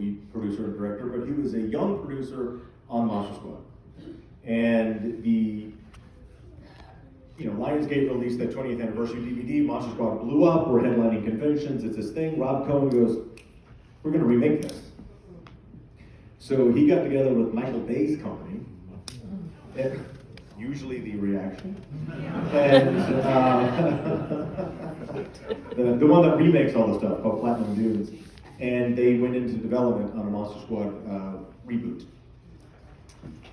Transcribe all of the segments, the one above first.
movie producer and director, but he was a young producer on Monster Squad. And Lionsgate released that 20th anniversary DVD. Monster Squad blew up. We're headlining conventions. It's this thing. Rob Cohen goes, "We're going to remake this." So he got together with Michael Bay's company. Usually the reaction. And the one that remakes all the stuff, called Platinum Dunes. And they went into development on a Monster Squad reboot.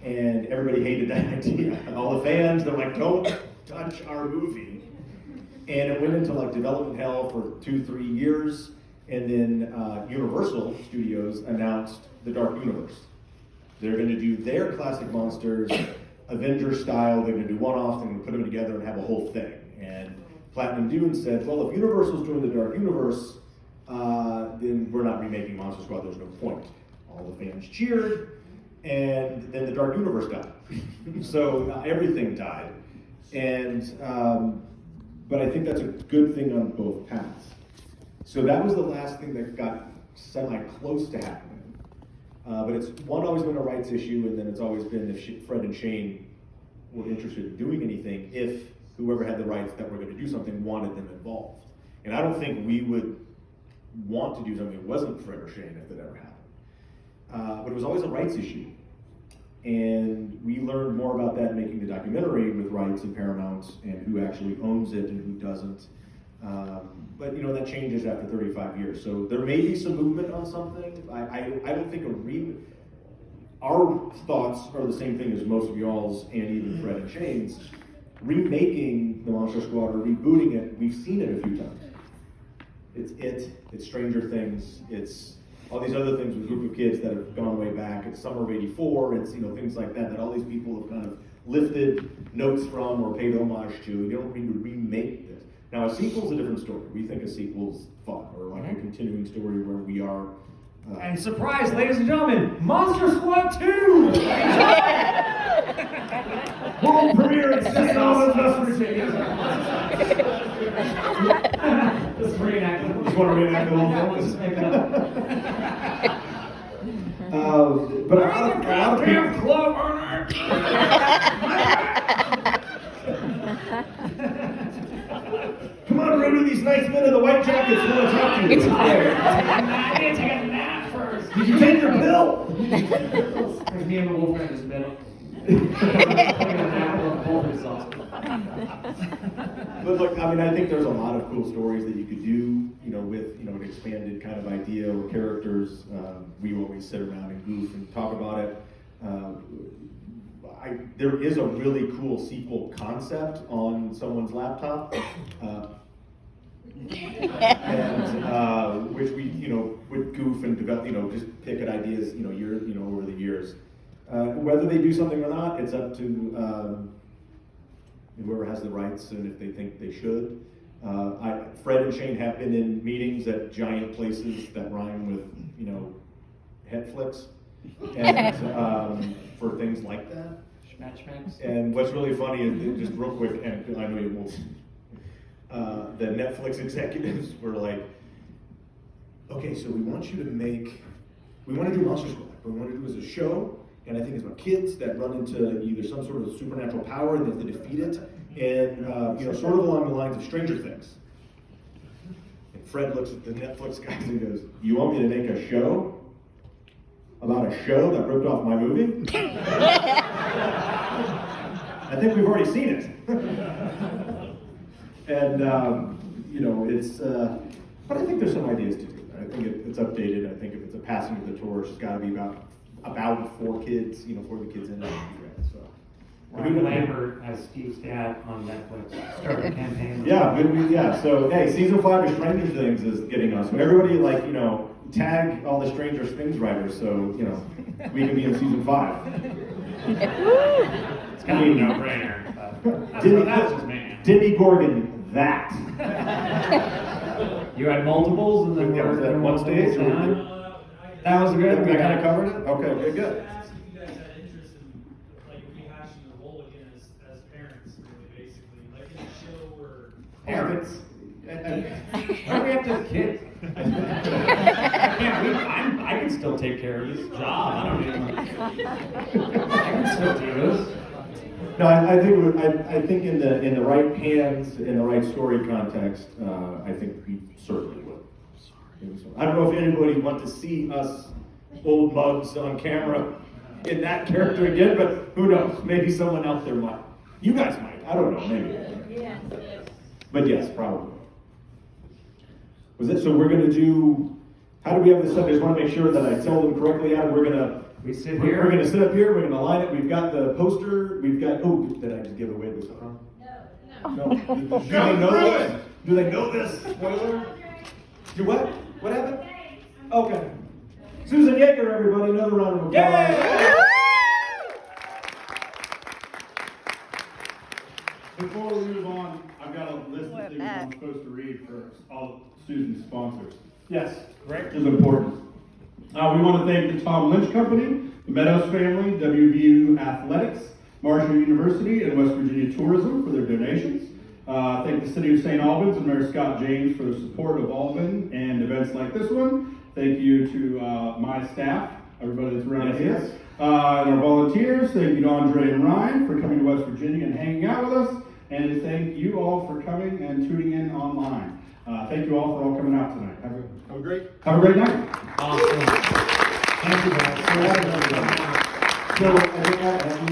And everybody hated that idea. All the fans, they're like, "Don't touch our movie." And it went into like development hell for 2-3 years. And then Universal Studios announced the Dark Universe. They're going to do their classic monsters, Avengers style. They're going to do one-offs. They're going to put them together and have a whole thing. And Platinum Dunes said, "Well, if Universal's doing the Dark Universe, then we're not remaking Monster Squad. There's no point." All the fans cheered. And then the Dark Universe died. So everything died. And, but I think that's a good thing on both paths. So that was the last thing that got semi-close to happening. But it's always been a rights issue, and then it's always been if Fred and Shane were interested in doing anything, if whoever had the rights that were going to do something wanted them involved. And I don't think we would want to do something that wasn't Fred or Shane if it ever happened. But it was always a rights issue. And we learned more about that making the documentary with rights and Paramount and who actually owns it and who doesn't. But that changes after 35 years. So there may be some movement on something. I don't think our thoughts are the same thing as most of y'all's and even Fred and Shane's. Remaking the Monster Squad or rebooting it, we've seen it a few times. It's Stranger Things, it's all these other things with a group of kids that have gone way back. It's Summer of '84. It's things like that all these people have kind of lifted notes from or paid homage to. You don't need to remake this. Now a sequel's a different story. We think a sequel's fun or like a continuing story where we are. And surprise, ladies and gentlemen, Monster Squad 2. World premiere at $6 This is reenactment. Just want to reenact the whole thing. But a lot of people. Club Come on, run these nice men in the white jackets. Want to talk to you? I need to take a nap first. Did you take your pill? There's me and the wolf in this middle. But look, I think there's a lot of cool stories that you could do, with an expanded kind of idea or characters. We always sit around and goof and talk about it. There is a really cool sequel concept on someone's laptop, and which we would goof and develop, just pick at ideas, over the years. Whether they do something or not, it's up to whoever has the rights and if they think they should. Fred and Shane have been in meetings at giant places that rhyme with, Headflix, and for things like that. And what's really funny is, just real quick, and I know you won't, the Netflix executives were like, "Okay, so we want to do Monster Squad, but we want to do it as a show, and I think it's about kids that run into either some sort of supernatural power and they have to defeat it, and sort of along the lines of Stranger Things." And Fred looks at the Netflix guys and goes, "You want me to make a show about a show that ripped off my movie?" I think we've already seen it. And it's but I think there's some ideas to do that. I think it's updated. I think if it's a passing of the torch, it's got to be about 4 kids, 4 of the kids in it. So Ryan Lambert as Steve's dad on Netflix started a campaign. Yeah, So hey, season 5 of Stranger Things is getting us. So everybody tag all the Stranger Things writers, so we can be in season 5. It's kind of a no-brainer. Diddy Gorgon, that. You had multiples, and then was that one stage? That was good. I kind of covered it. Okay, good. If you guys had interest in rehashing the role again as parents, really, basically, like in a show where Parents. Why do we have to have kids? I can still take care of this job. I don't even. I can still do this. No, I think in the right hands, in the right story context, I think we certainly would. I don't know if anybody wants to see us old mugs on camera in that character again, but who knows? Maybe someone out there might. You guys might. I don't know. Maybe. Yes. But yes, probably. Was it? So we're gonna do. How do we have this up? I just want to make sure that I tell them correctly. Adam, we're gonna. We sit We're here. going to sit up here, we're going to line it, we've got the poster, we've got, oh, did I just give away this? No. Do they know this? Do they know this? Spoiler? Do what? What happened? Okay. Susan Yeager, everybody, another round of applause. Yay! Before we move on, I've got a list of things I'm supposed to read for all Susan's sponsors. Yes. Correct. This is important. We want to thank the Tom Lynch Company, the Meadows family, WVU Athletics, Marshall University, and West Virginia Tourism for their donations. Thank the City of St. Albans and Mayor Scott James for the support of Albany and events like this one. Thank you to my staff, everybody that's around here, Yes. and our volunteers. Thank you to Andre and Ryan for coming to West Virginia and hanging out with us. And thank you all for coming and tuning in online. Thank you all for all coming out tonight. Have a great night. Awesome. Thank you, guys. So, I think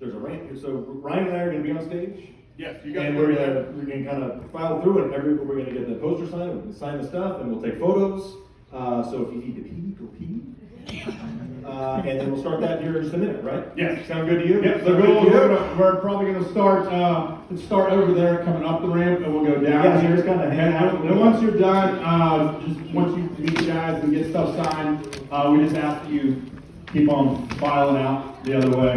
there's a rant, so Ryan and I are going to be on stage. Yes, And we're gonna kind of file through and we're gonna get the poster signed, we're gonna sign the stuff, and we'll take photos. So if you need to pee, go pee. And then we'll start that here in just a minute, right? Yes. Sound good to you? Yep, so Sound good to you? we're probably going to start over there, coming up the ramp, and we'll go down. Yeah, so just kinda hang out. And once you're done, just once you meet the guys and get stuff signed, we just ask that you keep on filing out the other way.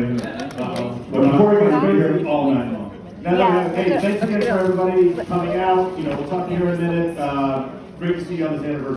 Before we go to here all night long. Now that hey, thanks again for everybody coming out. We'll talk to you in a minute. Great to see you on this anniversary.